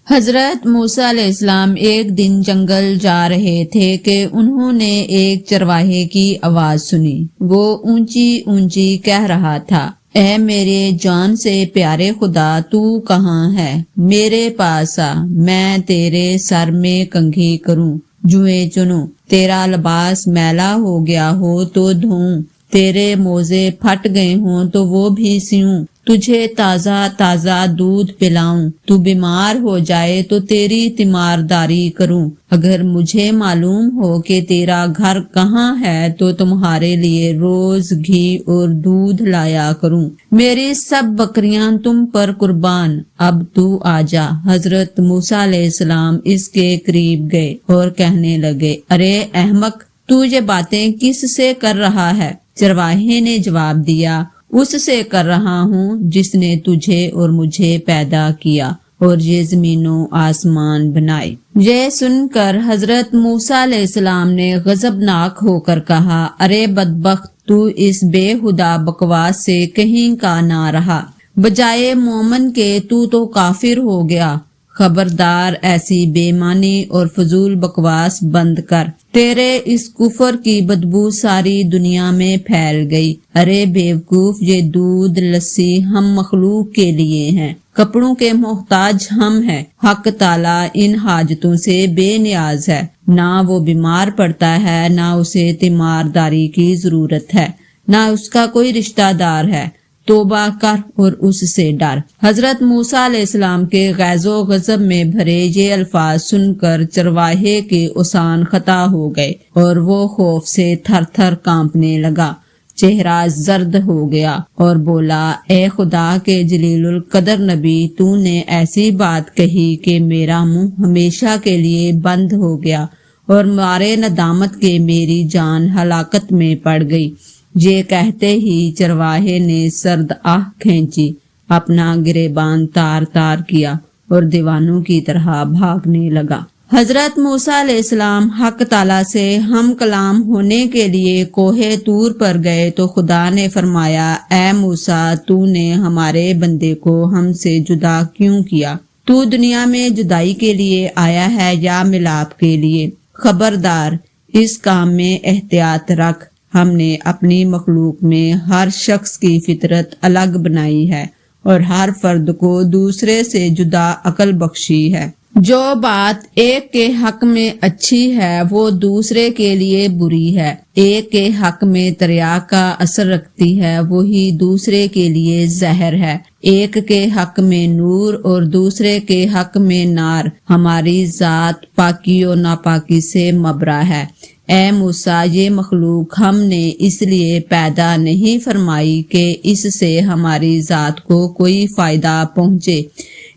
حضرت موسیٰ علیہ السلام ایک دن جنگل جا رہے تھے کہ انہوں نے ایک چرواہے کی آواز سنی۔ وہ اونچی اونچی کہہ رہا تھا، اے میرے جان سے پیارے خدا، تو کہاں ہے؟ میرے پاس آ، میں تیرے سر میں کنگھی کروں، جوئیں چنوں، تیرا لباس میلا ہو گیا ہو تو دھوؤں، تیرے موزے پھٹ گئے ہوں تو وہ بھی سیوں، تجھے تازہ تازہ دودھ پلاؤں، تو بیمار ہو جائے تو تیری تیمارداری کروں، اگر مجھے معلوم ہو کہ تیرا گھر کہاں ہے تو تمہارے لیے روز گھی اور دودھ لایا کروں، میری سب بکریاں تم پر قربان، اب تو آجا۔ حضرت موسیٰ علیہ السلام اس کے قریب گئے اور کہنے لگے، ارے احمق، تو یہ باتیں کس سے کر رہا ہے؟ چرواہے نے جواب دیا، اس سے کر رہا ہوں جس نے تجھے اور مجھے پیدا کیا اور یہ زمین و آسمان بنائے۔ یہ سن کر حضرت موسیٰ علیہ السلام نے غضبناک ہو کر کہا، ارے بدبخت، تو اس بے ہدا بکواس سے کہیں کا نہ رہا، بجائے مومن کے تو کافر ہو گیا۔ خبردار، ایسی بے معنی اور فضول بکواس بند کر، تیرے اس کفر کی بدبو ساری دنیا میں پھیل گئی۔ ارے بیوقوف، یہ دودھ لسی ہم مخلوق کے لیے ہیں، کپڑوں کے محتاج ہم ہیں، حق تعالیٰ ان حاجتوں سے بے نیاز ہے، نہ وہ بیمار پڑتا ہے، نہ اسے تیمارداری کی ضرورت ہے، نہ اس کا کوئی رشتہ دار ہے، توبہ کر اور اس سے ڈر۔ حضرت موسیٰ علیہ السلام کے غیظ و غضب میں بھرے یہ الفاظ سن کر چرواہے کے اوسان خطا ہو گئے اور وہ خوف سے تھر تھر کانپنے لگا، چہرہ زرد ہو گیا اور بولا، اے خدا کے جلیل القدر نبی، تو نے ایسی بات کہی کہ میرا منہ ہمیشہ کے لیے بند ہو گیا اور مارے ندامت کے میری جان ہلاکت میں پڑ گئی۔ یہ کہتے ہی چرواہے نے سرد آہ کھینچی، اپنا گریبان تار تار کیا اور دیوانوں کی طرح بھاگنے لگا۔ حضرت موسیٰ علیہ السلام حق تعالیٰ سے ہم کلام ہونے کے لیے کوہ طور پر گئے تو خدا نے فرمایا، اے موسیٰ، تو نے ہمارے بندے کو ہم سے جدا کیوں کیا؟ تو دنیا میں جدائی کے لیے آیا ہے یا ملاپ کے لیے؟ خبردار، اس کام میں احتیاط رکھ، ہم نے اپنی مخلوق میں ہر شخص کی فطرت الگ بنائی ہے اور ہر فرد کو دوسرے سے جدا عقل بخشی ہے۔ جو بات ایک کے حق میں اچھی ہے وہ دوسرے کے لیے بری ہے، ایک کے حق میں تریاق کا اثر رکھتی ہے وہی دوسرے کے لیے زہر ہے، ایک کے حق میں نور اور دوسرے کے حق میں نار، ہماری ذات پاکی و ناپاکی سے مبرا ہے۔ اے موسیٰ، یہ مخلوق ہم نے اس لیے پیدا نہیں فرمائی کہ اس سے ہماری ذات کو کوئی فائدہ پہنچے،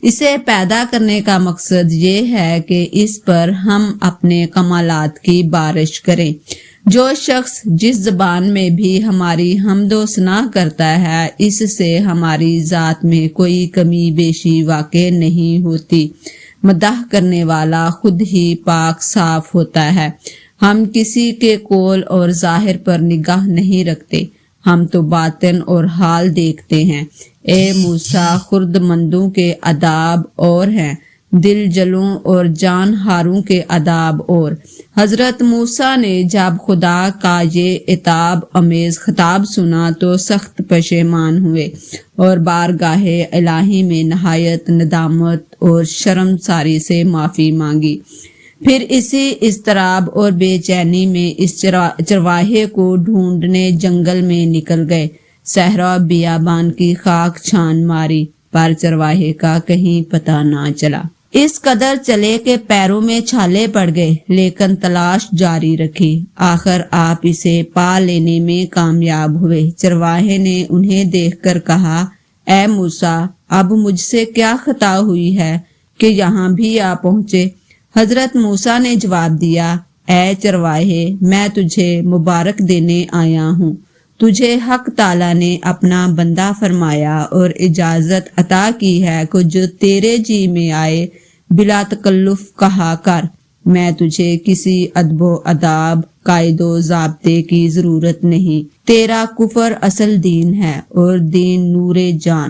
اسے پیدا کرنے کا مقصد یہ ہے کہ اس پر ہم اپنے کمالات کی بارش کریں۔ جو شخص جس زبان میں بھی ہماری حمد و ثنا کرتا ہے، اس سے ہماری ذات میں کوئی کمی بیشی واقع نہیں ہوتی۔ مدح کرنے والا خود ہی پاک صاف ہوتا ہے۔ ہم کسی کے قول اور ظاہر پر نگاہ نہیں رکھتے، ہم تو باطن اور حال دیکھتے ہیں۔ اے موسیٰ، خرد مندوں کے آداب اور ہیں، دل جلوں اور جان ہاروں کے آداب اور۔ حضرت موسیٰ نے جب خدا کا یہ عتاب آمیز خطاب سنا تو سخت پشیمان ہوئے اور بارگاہ الہی میں نہایت ندامت اور شرمساری سے معافی مانگی۔ پھر اسی اضطراب اور بے چینی میں اس چرواہے کو ڈھونڈنے جنگل میں نکل گئے، صحرا بیابان کی خاک چھان ماری، پر چرواہے کا کہیں پتہ نہ چلا۔ اس قدر چلے کہ پیروں میں چھالے پڑ گئے، لیکن تلاش جاری رکھی، آخر آپ اسے پا لینے میں کامیاب ہوئے۔ چرواہے نے انہیں دیکھ کر کہا، اے موسیٰ، اب مجھ سے کیا خطا ہوئی ہے کہ یہاں بھی آ پہنچے؟ حضرت موسیٰ نے جواب دیا، اے چرواہے، میں تجھے مبارک دینے آیا ہوں، تجھے حق تعالیٰ نے اپنا بندہ فرمایا اور اجازت عطا کی ہے کہ جو تیرے جی میں آئے بلا تکلف کہا کر، میں تجھے کسی ادب و آداب، قائد و ضابطے کی ضرورت نہیں، تیرا کفر اصل دین ہے اور دین نور جان،